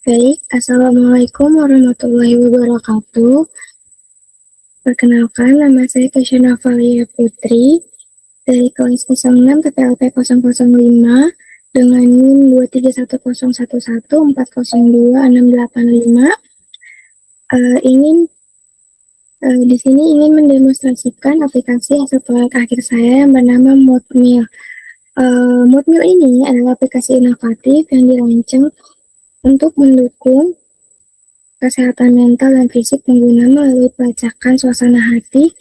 Baik, Assalamualaikum warahmatullahi wabarakatuh. Perkenalkan, nama saya Kesha Navalia Putri dari kelas 06 TPLP 005 dengan NIM 2310114026685. Di sini ingin mendemonstrasikan aplikasi hasil proyek akhir saya yang bernama Moodmill. Moodmill ini adalah aplikasi inovatif yang dirancang untuk mendukung kesehatan mental dan fisik pengguna melalui pelacakan suasana hati,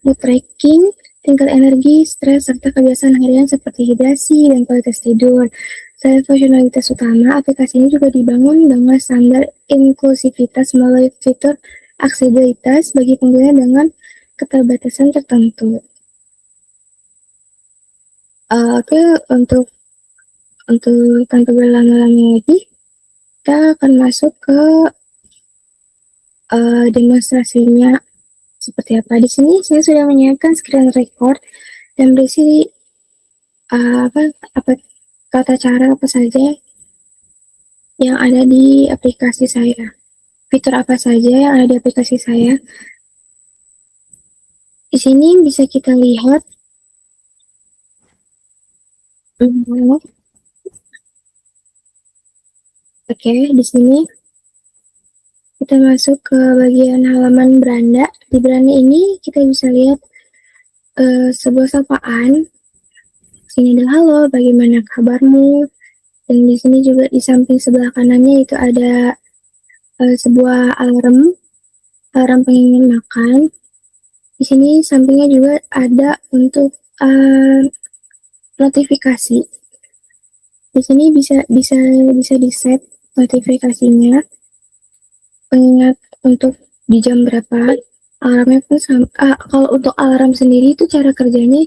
mood tracking, tingkat energi, stres, serta kebiasaan harian seperti hidrasi dan kualitas tidur. Selain fungsionalitas utama, aplikasi ini juga dibangun dengan standar inklusivitas melalui fitur aksesibilitas bagi pengguna dengan keterbatasan tertentu. Oke, untuk tanpa berlama-lama lagi, kita akan masuk ke demonstrasinya seperti apa. Di sini saya sudah menyiapkan screen record dan berisi tata cara apa saja yang ada di aplikasi saya, fitur apa saja yang ada di aplikasi saya. Di sini bisa kita lihat Oke, di sini kita masuk ke bagian halaman beranda. Di beranda ini kita bisa lihat sebuah sapaan. Sini ada halo, bagaimana kabarmu? Dan di sini juga di samping sebelah kanannya itu ada sebuah alarm pengen makan. Di sini sampingnya juga ada untuk notifikasi. Di sini bisa di set notifikasinya, pengingat untuk di jam berapa. Alarmnya pun kalau untuk alarm sendiri itu cara kerjanya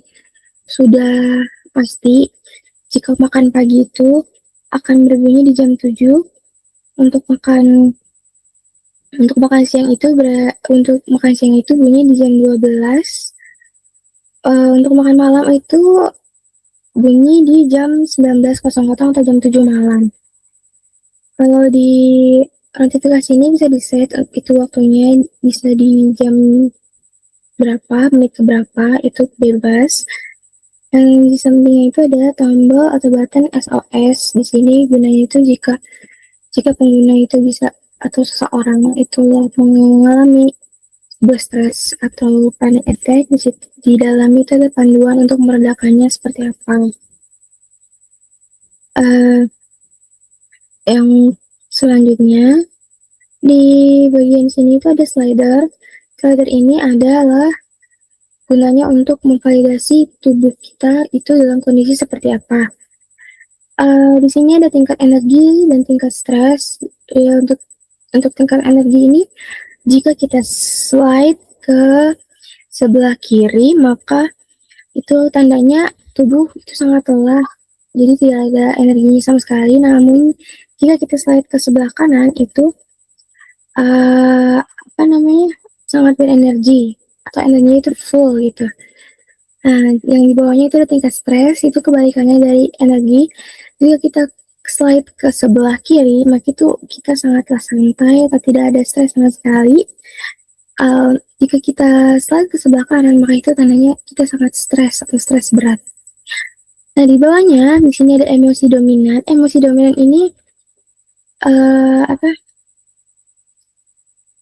sudah pasti. Jika makan pagi itu akan berbunyi di jam 7. Untuk makan siang itu bunyi di jam 12. Untuk makan malam itu bunyi di jam 19.00 atau jam 7 malam. Kalau di notifikasi ini bisa di set itu waktunya, bisa di jam berapa, menit ke berapa, itu bebas. Yang di sampingnya itu ada tombol atau button SOS. Di sini gunanya itu jika pengguna itu bisa atau seseorang itu mengalami sebuah stres atau panic attack, di dalam itu ada panduan untuk meredakannya seperti apa. Yang selanjutnya di bagian sini itu ada slider. Slider ini adalah gunanya untuk memvalidasi tubuh kita itu dalam kondisi seperti apa. Di sini ada tingkat energi dan tingkat stres. Ya, untuk tingkat energi ini, jika kita slide ke sebelah kiri, maka itu tandanya tubuh itu sangat lelah, jadi tidak ada energinya sama sekali. Namun jika kita slide ke sebelah kanan, itu sangat berenergi atau energinya itu full gitu. Nah, yang di bawahnya itu ada tingkat stres, itu kebalikannya dari energi. Jika kita slide ke sebelah kiri, maka itu kita sangatlah santai atau tidak ada stres sama sekali. Jika kita slide ke sebelah kanan, maka itu tandanya kita sangat stres atau stres berat. Nah, di bawahnya di sini ada emosi dominan. Emosi dominan ini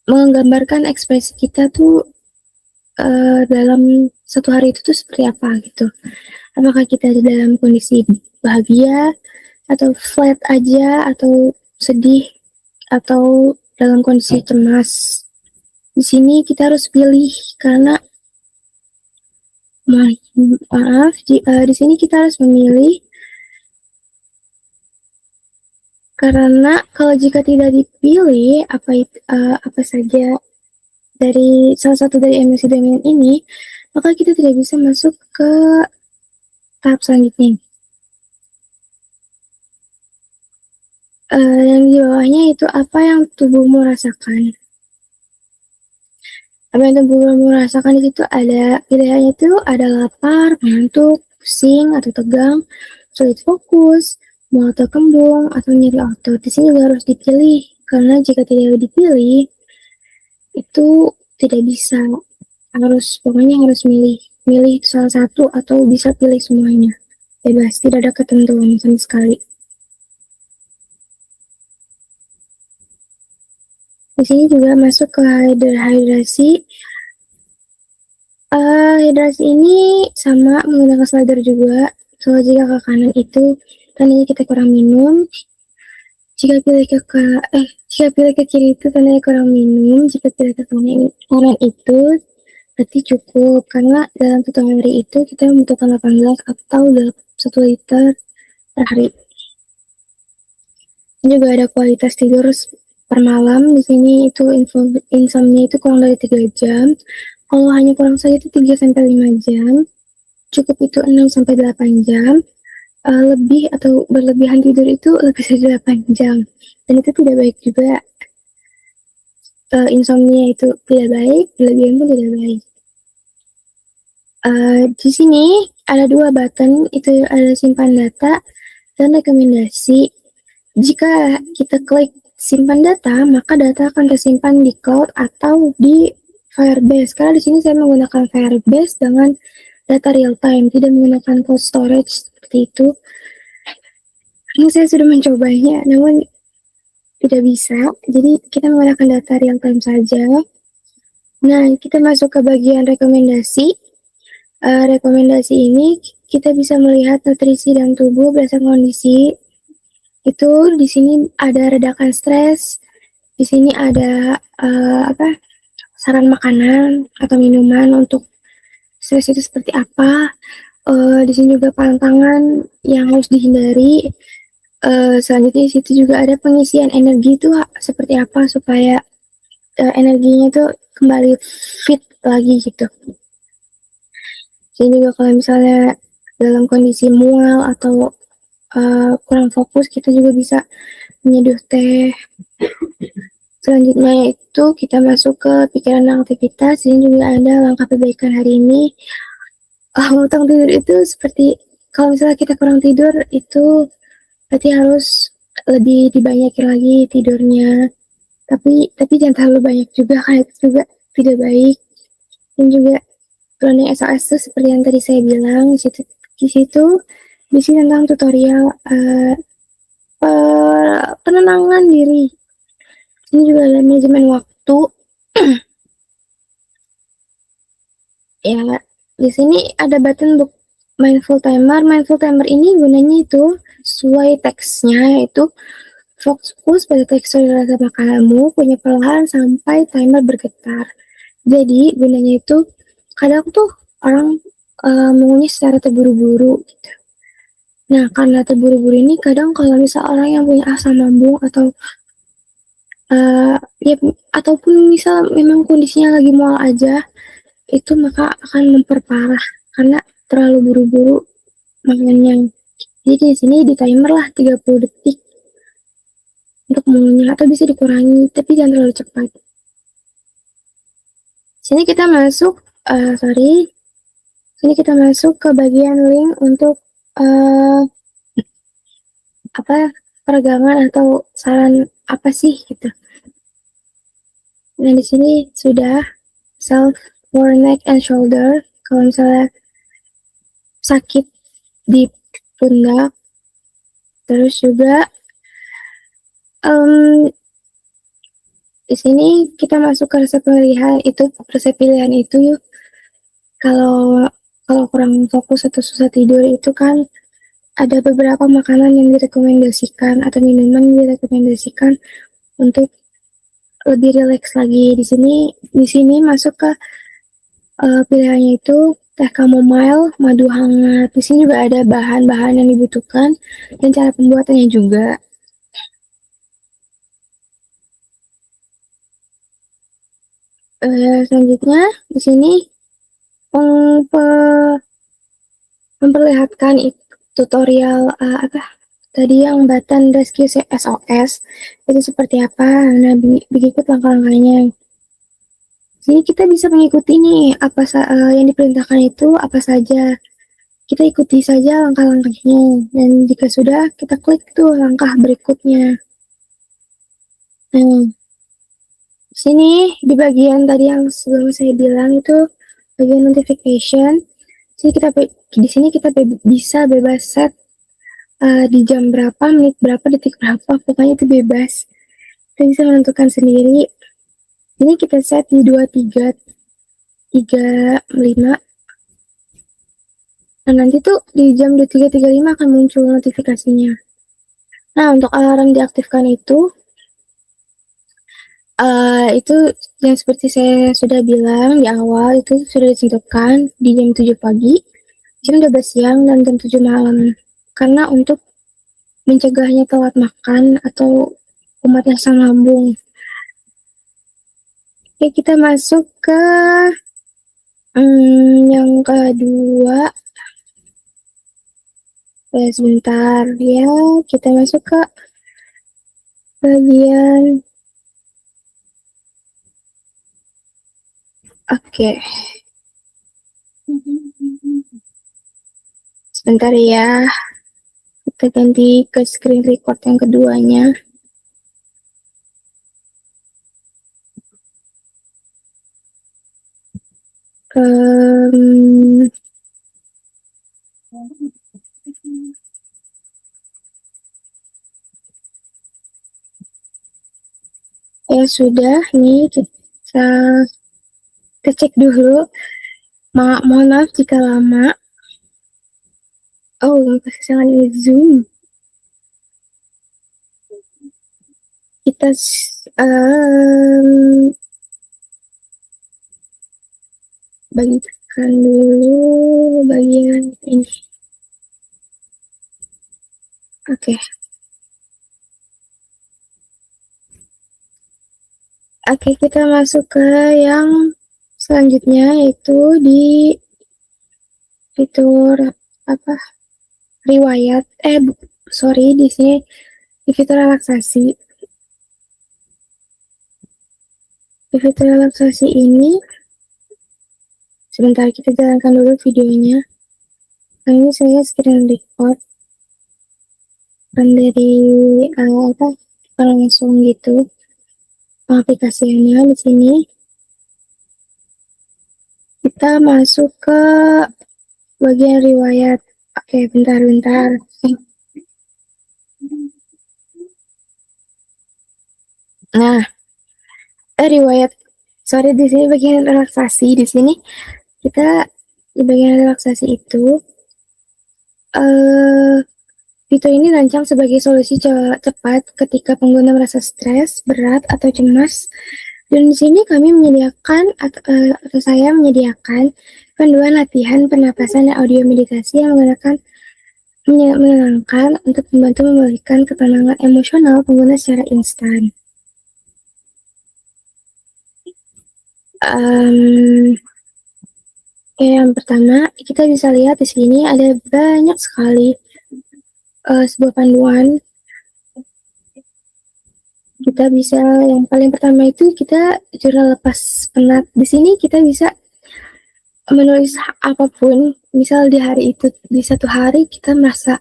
menggambarkan ekspresi kita tuh dalam satu hari itu tuh seperti apa gitu. Apakah kita dalam kondisi bahagia atau flat aja, atau sedih, atau dalam kondisi cemas. Di sini kita harus pilih karena di sini kita harus memilih karena kalau jika tidak dipilih apa saja dari salah satu dari emosi dominan ini, maka kita tidak bisa masuk ke tahap selanjutnya. Yang di bawahnya itu apa yang tubuhmu rasakan. Apa yang tubuhmu rasakan di situ ada pilihannya itu ada lapar, ngantuk, pusing atau tegang, sulit fokus, mual atau kembung, atau nyeri otot. Di sini juga harus dipilih karena jika tidak dipilih itu tidak bisa, pokoknya harus milih salah satu atau bisa pilih semuanya, bebas, tidak ada ketentuan sama sekali. Di sini juga masuk ke hidrasi. Hidrasi ini sama menggunakan slider juga. So, jika ke kanan itu tandanya kita kurang minum. Jika pilih ke kiri itu tandanya kurang minum. Jika pilih ke kanan itu berarti cukup. Karena dalam 1 hari itu kita membutuhkan 18 atau 1 liter per hari. Ini juga ada kualitas tidur per malam. Di sini itu insomnia itu kurang dari 3 jam. Kalau hanya kurang saja itu 3-5 jam. Cukup itu 6-8 jam. Lebih atau berlebihan tidur itu lebih dari 8 jam. Dan itu tidak baik juga. Insomnia itu tidak baik, berlebihan pun tidak baik. Di sini ada 2 button, itu ada simpan data dan rekomendasi. Jika kita klik simpan data, maka data akan tersimpan di cloud atau di Firebase. Karena di sini saya menggunakan Firebase dengan data real time, tidak menggunakan cloud storage seperti itu. Ini saya sudah mencobanya, namun tidak bisa. Jadi kita menggunakan data real time saja. Nah, kita masuk ke bagian rekomendasi. Rekomendasi ini kita bisa melihat nutrisi dan tubuh berdasarkan kondisi. Itu di sini ada redakan stres. Di sini ada saran makanan atau minuman untuk stres itu seperti apa. Di sini juga pantangan yang harus dihindari. Selanjutnya di situ juga ada pengisian energi itu seperti apa supaya energinya itu kembali fit lagi gitu. Jadi juga kalau misalnya dalam kondisi mual atau kurang fokus, kita juga bisa menyeduh teh. Selanjutnya itu kita masuk ke pikiran dan aktivitas. Ini juga ada langkah perbaikan hari ini. Utang tidur itu seperti kalau misalnya kita kurang tidur itu berarti harus lebih dibanyakin lagi tidurnya. Tapi jangan terlalu banyak juga, karena itu juga tidak baik. Dan juga running SOS itu seperti yang tadi saya bilang, di situ tentang tutorial penenangan diri. Ini juga ada manajemen waktu. Ya, di sini ada button book mindful timer. Mindful timer ini gunanya itu sesuai teksnya, itu fokus pada tekstur rasa makananmu, punya perlahan sampai timer bergetar. Jadi gunanya itu kadang tuh orang mengunyah secara terburu-buru gitu. Nah, karena terburu-buru ini kadang kalau misal orang yang punya asam lambung atau ya ataupun misal memang kondisinya lagi mual aja, itu maka akan memperparah karena terlalu buru-buru makannya. Jadi di sini di timer lah 30 detik untuk mengunyah, atau bisa dikurangi tapi jangan terlalu cepat. Sini kita masuk ke bagian link untuk peregangan atau saran apa sih gitu. Nah, di sini sudah self for neck and shoulder. Kalau misalnya sakit di pundak, terus juga di sini kita masuk ke resep pilihan itu yuk. Kalau kurang fokus atau susah tidur itu kan ada beberapa makanan yang direkomendasikan atau minuman yang direkomendasikan untuk lebih rileks lagi. Di sini masuk ke pilihannya itu teh chamomile, madu hangat. Di sini juga ada bahan-bahan yang dibutuhkan dan cara pembuatannya juga. Selanjutnya di sini memperlihatkan tutorial tadi yang button rescue SOS itu seperti apa. Nah, berikut langkah-langkahnya. Jadi kita bisa mengikuti nih yang diperintahkan itu apa saja. Kita ikuti saja langkah-langkahnya, dan jika sudah kita klik tuh langkah berikutnya. Nah, sini di bagian tadi yang sebelum saya bilang itu bagian notification. Jadi di sini kita bisa bebas set di jam berapa, menit berapa, detik berapa, pokoknya itu bebas. Kita bisa menentukan sendiri. Ini kita set di 23.35. Nah, nanti tuh di jam 23.35 akan muncul notifikasinya. Nah, untuk alarm diaktifkan itu yang seperti saya sudah bilang di awal, itu sudah ditentukan di jam 7 pagi, jam 12 siang, dan jam 7 malam. Karena untuk mencegahnya telat makan atau kumat asam lambung. Oke, kita masuk ke yang kedua. Sebentar ya, kita masuk ke bagian. Oke. Sebentar ya, kita ganti ke screen record yang keduanya. Ya sudah, nih kita cek dulu. Mohon maaf jika lama. Oh, sangat ini zoom. Kita bagikan dulu bagian ini. Oke. Oke, kita masuk ke yang selanjutnya, yaitu di fitur apa? Riwayat. Di sini di fitur relaksasi. Di fitur relaksasi ini, sebentar kita jalankan dulu videonya. Nah, ini saya screen record kan dari langsung gitu aplikasinya. Di sini kita masuk ke bagian riwayat. Oke, bentar. Nah, riwayat. Sorry, di sini bagian relaksasi. Di sini kita di bagian relaksasi itu fitur ini rancang sebagai solusi cepat ketika pengguna merasa stres, berat, atau cemas. Dan di sini kami menyediakan atau saya menyediakan panduan latihan pernapasan dan audio meditasi yang menenangkan untuk membantu memulihkan ketenangan emosional pengguna secara instan. Yang pertama, kita bisa lihat di sini ada banyak sekali sebuah panduan. Kita bisa, yang paling pertama itu kita jurnal lepas penat. Di sini kita bisa menulis apapun. Misal di hari itu, di satu hari kita merasa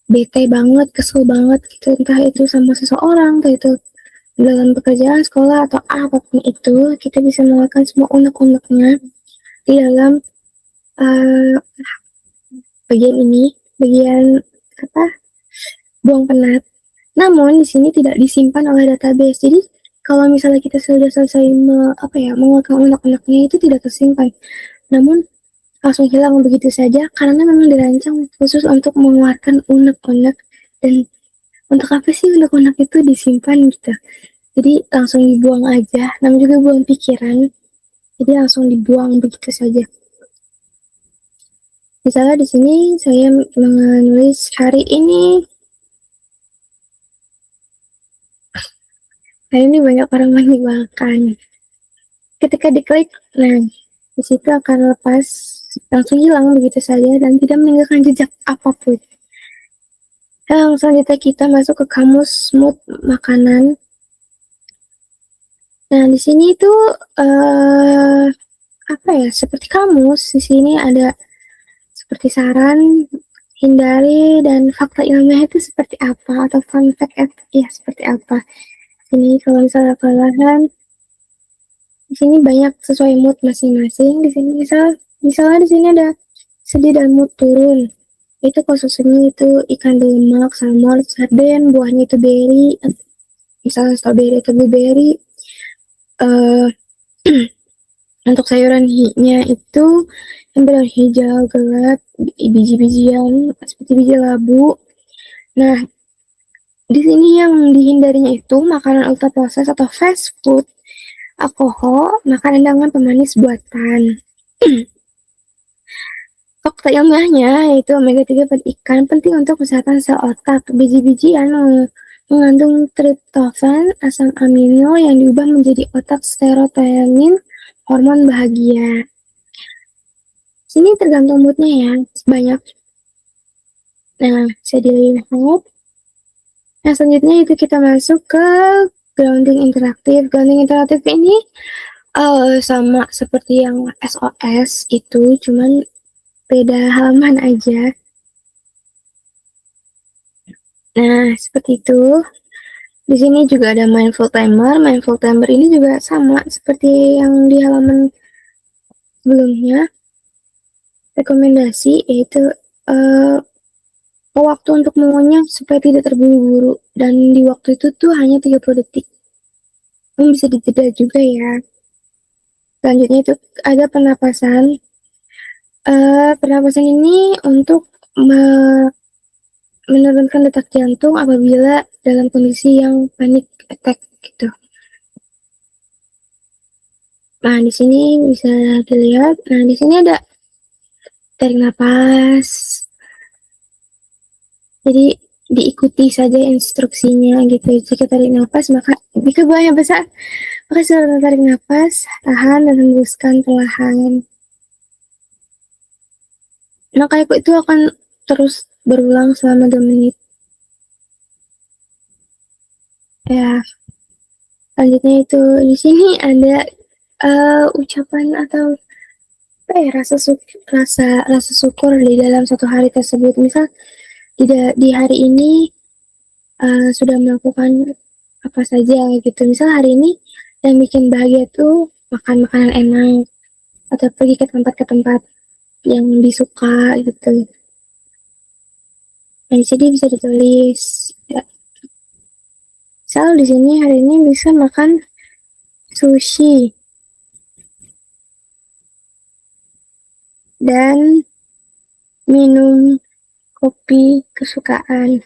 bete banget, kesel banget gitu, entah itu sama seseorang, entah itu dalam pekerjaan, sekolah, atau apapun itu, kita bisa melakukan semua unek-uneknya di dalam bagian ini, bagian buang penat. Namun di sini tidak disimpan oleh database. Jadi kalau misalnya kita sudah selesai mengeluarkan unek-uneknya, itu tidak tersimpan. Namun langsung hilang begitu saja karena memang dirancang khusus untuk mengeluarkan unek-unek. Dan untuk apa sih unek-unek itu disimpan gitu? Jadi langsung dibuang aja. Namanya juga buang pikiran. Jadi langsung dibuang begitu saja. Misalnya di sini saya menulis hari ini. Hari ini banyak orang meninggalkan. Ketika diklik, nah di situ akan lepas, langsung hilang begitu saja dan tidak meninggalkan jejak apapun. Yang selanjutnya kita masuk ke kamus mood makanan. Nah di sini itu seperti kamus. Di sini ada seperti saran, hindari, dan fakta ilmiah itu seperti apa, atau fun fact seperti apa. Ini kalau misalnya kelelahan, di sini banyak sesuai mood masing-masing. Di sini misalnya di sini ada sedih dan mood turun. Itu khususnya itu ikan lemak, salmon, sarden, buahnya itu berry, misalnya strawberry atau blueberry. Uh, untuk sayuran nya itu yang berwarna hijau gelap, biji-bijian seperti biji labu. Nah, di sini yang dihindarinya itu makanan ultra proses atau fast food, alkohol, makanan dengan pemanis buatan. Fakta ilmiahnya yaitu omega 3 pada ikan penting untuk kesehatan sel otak. Biji-bijian mengandung triptofan, asam amino yang diubah menjadi otak serotonin, hormon bahagia. Sini tergantung moodnya ya, banyak. Nah, bisa dilihat. Nah, selanjutnya itu kita masuk ke grounding interaktif. Grounding interaktif ini sama seperti yang SOS itu, cuman beda halaman aja. Nah, seperti itu. Di sini juga ada mindful timer. Mindful timer ini juga sama seperti yang di halaman sebelumnya. Rekomendasi yaitu waktu untuk mengunyah supaya tidak terburu-buru. Dan di waktu itu tuh hanya 30 detik. Ini bisa dijeda juga ya. Selanjutnya itu ada pernapasan. Pernapasan ini untuk menurunkan detak jantung apabila dalam kondisi yang panic attack gitu. Nah, di sini bisa dilihat. Nah, di sini ada tarik nafas. Jadi diikuti saja instruksinya gitu. Jika tarik nafas, maka jika buahnya besar, maka setelah tarik nafas, tahan dan hembuskan perlahan. Maka itu akan terus berulang selama 2 menit. Ya, selanjutnya itu di sini ada ucapan atau rasa syukur di dalam satu hari tersebut. Misal di hari ini sudah melakukan apa saja gitu. Misal hari ini yang bikin bahagia tuh makan makanan enak atau pergi ke tempat yang disuka gitu. Nah, jadi bisa ditulis. Ya. Misal di sini hari ini bisa makan sushi dan minum kopi kesukaan.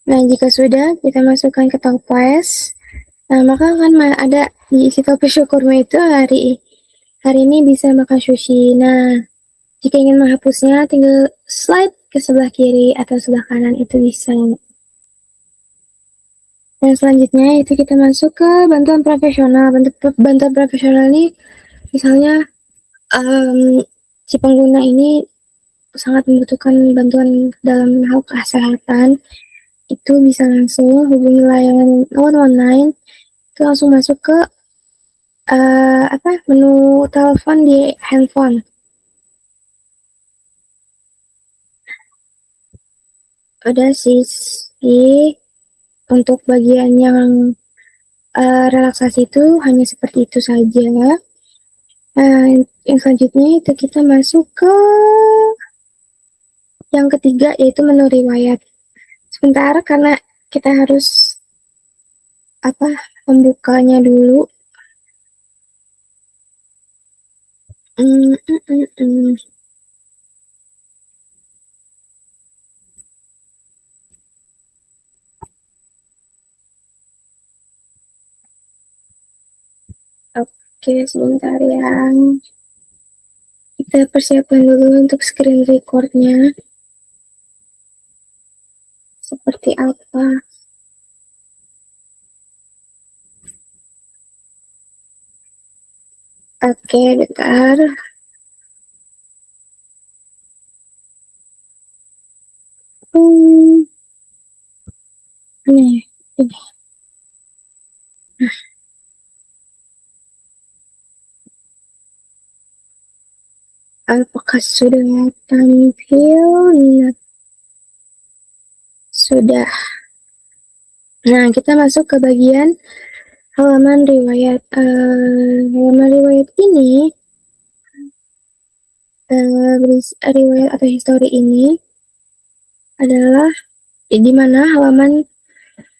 Nah, jika sudah, kita masukkan ke toples. Nah, maka akan ada di isi toples syukurmu itu hari ini bisa makan sushi. Nah, jika ingin menghapusnya, tinggal slide ke sebelah kiri atau sebelah kanan itu bisa. Dan selanjutnya itu kita masuk ke bantuan profesional. Bantuan profesional ini misalnya si pengguna ini sangat membutuhkan bantuan dalam hal kesehatan, itu bisa langsung hubungi layanan 119, itu langsung masuk ke menu telepon di handphone. Ada sih untuk bagian yang relaksasi itu hanya seperti itu saja. Yang selanjutnya itu kita masuk ke yang ketiga yaitu menu riwayat. Sebentar karena kita harus membukanya dulu. Oke, sebentar ya. Kita persiapkan dulu untuk screen recordnya. Seperti apa? Oke, bentar. Ini. Apakah sudah tampil? Nah, sudah. Nah, kita masuk ke bagian halaman riwayat. Halaman riwayat ini, riwayat atau history ini adalah di mana halaman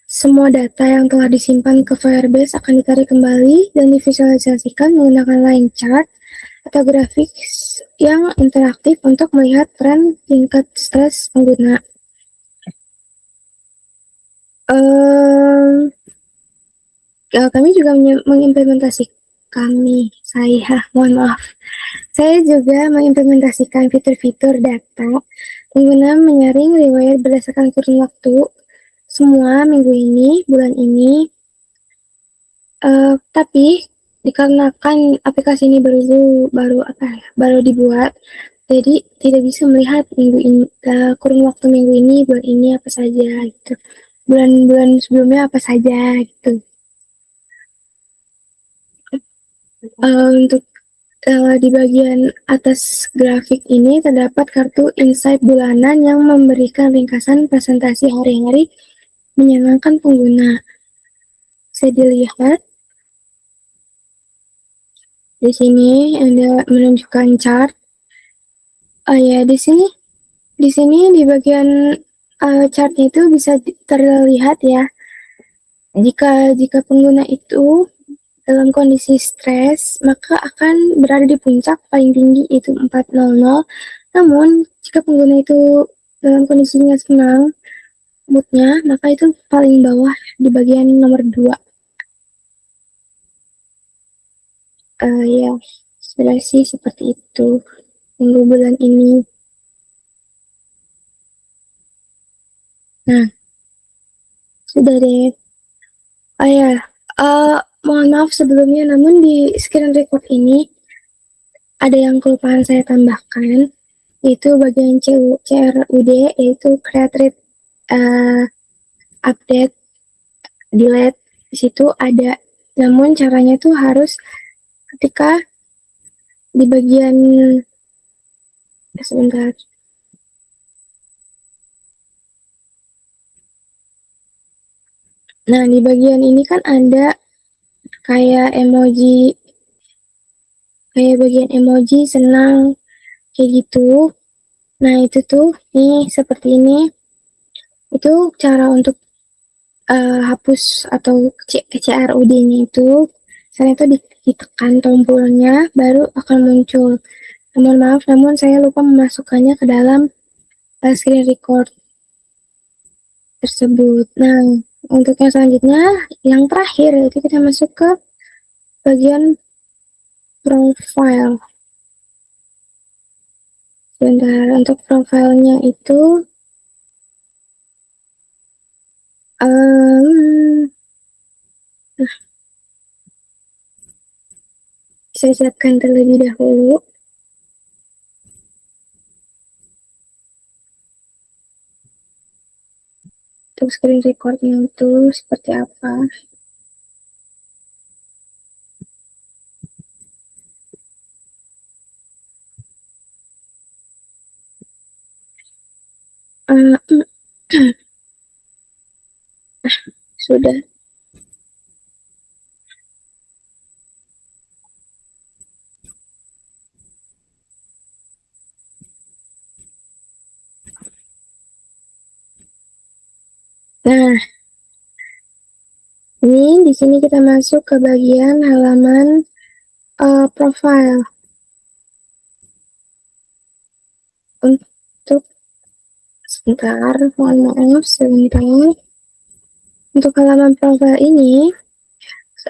semua data yang telah disimpan ke Firebase akan ditarik kembali dan divisualisasikan menggunakan line chart atau grafik yang interaktif untuk melihat tren tingkat stres pengguna. Kami juga saya juga mengimplementasikan fitur-fitur data pengguna menyaring riwayat berdasarkan kurun waktu semua minggu ini, bulan ini. Tapi dikarenakan aplikasi ini baru dibuat, jadi tidak bisa melihat minggu ini, kurun waktu minggu ini, bulan ini apa saja gitu. Bulan-bulan sebelumnya apa saja gitu. Untuk di bagian atas grafik ini terdapat kartu insight bulanan yang memberikan ringkasan presentasi hari-hari menyenangkan pengguna. Bisa dilihat di sini ada menunjukkan chart. Di sini di bagian chartnya itu bisa terlihat ya. Jika pengguna itu dalam kondisi stres, maka akan berada di puncak paling tinggi, itu 400. Namun, jika pengguna itu dalam kondisinya senang, moodnya, maka itu paling bawah di bagian nomor 2. Ya, sudah sih seperti itu minggu bulan ini. Nah, sudah deh. Mohon maaf sebelumnya, namun di screen record ini ada yang kelupaan saya tambahkan, yaitu bagian CRUD, yaitu create read, update, delete. Di situ ada, namun caranya tuh harus ketika di bagian sebentar. Nah, di bagian ini kan ada kayak bagian emoji senang kayak gitu. Nah, itu tuh nih seperti ini. Itu cara untuk hapus atau CRUD-nya itu. Saya itu ditekan tombolnya baru akan muncul. Mohon maaf, namun saya lupa memasukkannya ke dalam screen record tersebut. Nah, untuk yang selanjutnya, yang terakhir, itu kita masuk ke bagian profile. Sebentar, untuk profilnya itu saya siapkan terlebih dahulu. Untuk screen recordnya itu seperti apa? Sudah. Nah, ini di sini kita masuk ke bagian halaman profile. Untuk sebentar, mohon maaf sebentar. Untuk halaman profile ini,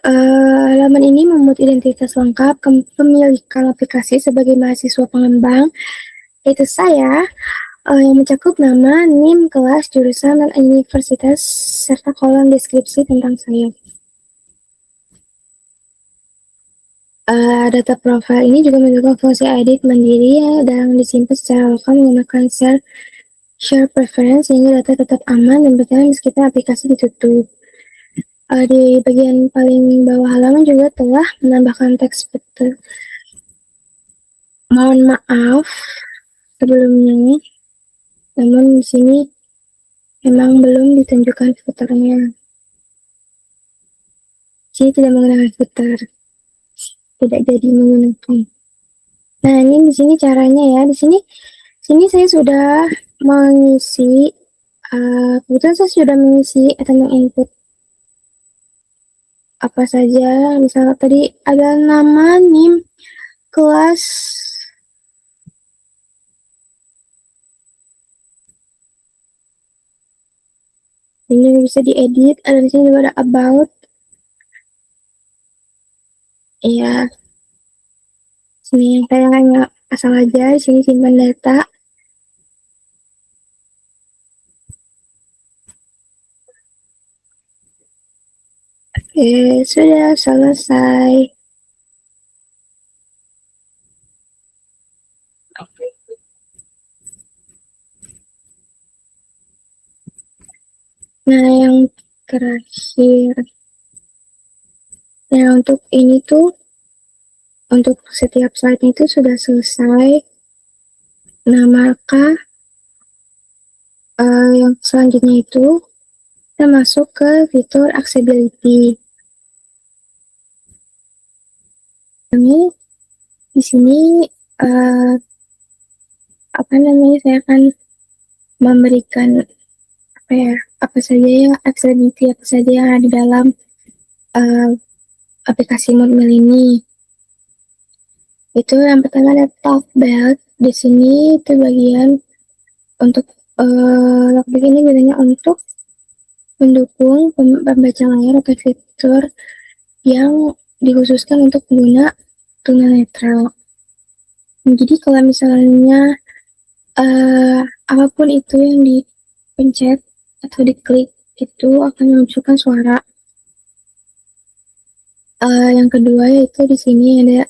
halaman ini memuat identitas lengkap kepemilikan aplikasi sebagai mahasiswa pengembang, yaitu saya, yang mencakup nama, NIM, kelas, jurusan, dan universitas, serta kolom deskripsi tentang saya. Data profile ini juga mendukung fungsi edit mandiri dan disimpan secara lokal menggunakan share preference sehingga data tetap aman dan bertahan meskipun aplikasi ditutup. Di bagian paling bawah halaman juga telah menambahkan teks footer. Mohon maaf sebelumnya, namun di sini memang belum ditunjukkan footernya. Sini tidak menggunakan footer, tidak jadi menggunakan. Nah, ini di sini caranya ya. Di sini saya sudah mengisi, kebetulan saya sudah mengisi atau menginput apa saja. Misalnya tadi ada nama, NIM, kelas, ini bisa diedit. Ada di sini juga ada about. Iya, sini saya nggak asal aja. Di sini simpan data. Oke, sudah selesai. Nah, yang terakhir, nah untuk ini tuh, untuk setiap slide itu sudah selesai. Nah, maka yang selanjutnya itu kita masuk ke fitur accessibility. Ini di sini apa namanya, saya akan memberikan apa saja ya accessibility, apa saja yang ada di dalam aplikasi Moodmail ini. Itu yang pertama ada talk belt. Di sini itu bagian untuk Lockback ini gunanya untuk mendukung pembaca layar atau fitur yang dikhususkan untuk pengguna tunanetra. Jadi kalau misalnya apapun itu yang dipencet atau diklik itu akan memunculkan suara. Yang kedua yaitu di sini ada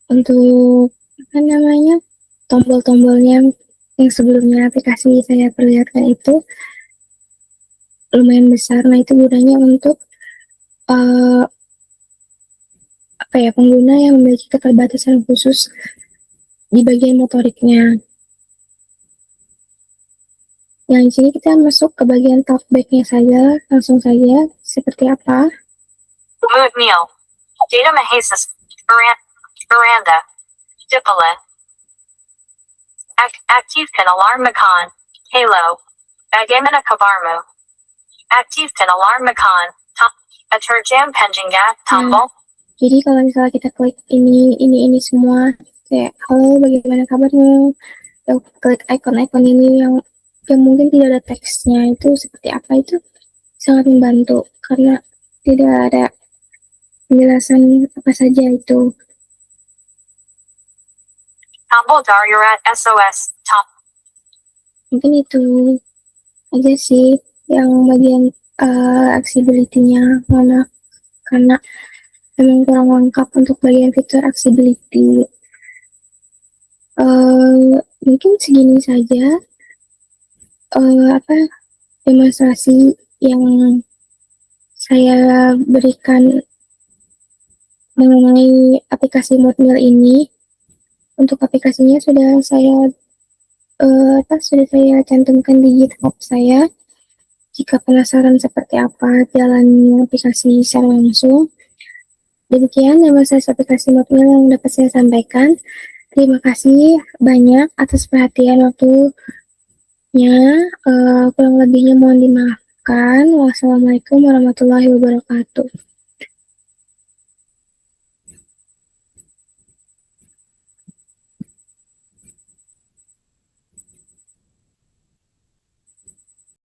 untuk apa namanya, tombol-tombolnya yang sebelumnya aplikasi saya perlihatkan itu lumayan besar. Nah, itu gunanya untuk pengguna yang memiliki keterbatasan khusus di bagian motoriknya. Yang di sini kita masuk ke bagian talkback-nya saja, langsung saja seperti apa. Moodmail, Data Mahesis, Miranda, Dipala, Aktifkan Alarmakan, Halo, Bagaimana Kabarmu, Aktifkan Alarmakan, Aturjam Penjingat, Tombol. Jadi kalau misalnya kita klik ini semua, kayak halo bagaimana kabarnya, klik ikon-ikon ini yang mungkin tidak ada teksnya, itu seperti apa, itu sangat membantu karena tidak ada penjelasan apa saja itu. Tombol Darurat SOS, Top. Mungkin itu aja sih yang bagian accessibility-nya, mana karena memang kurang lengkap untuk bagian fitur accessibility. Mungkin segini saja demonstrasi yang saya berikan mengenai aplikasi Moodmail ini. Untuk aplikasinya sudah saya cantumkan di GitHub saya. Jika penasaran seperti apa jalannya aplikasi secara langsung. Demikian demonstrasi aplikasi Moodmail yang dapat saya sampaikan. Terima kasih banyak atas perhatian waktunya. Kurang lebihnya mohon dimaafkan. Wassalamualaikum warahmatullahi wabarakatuh.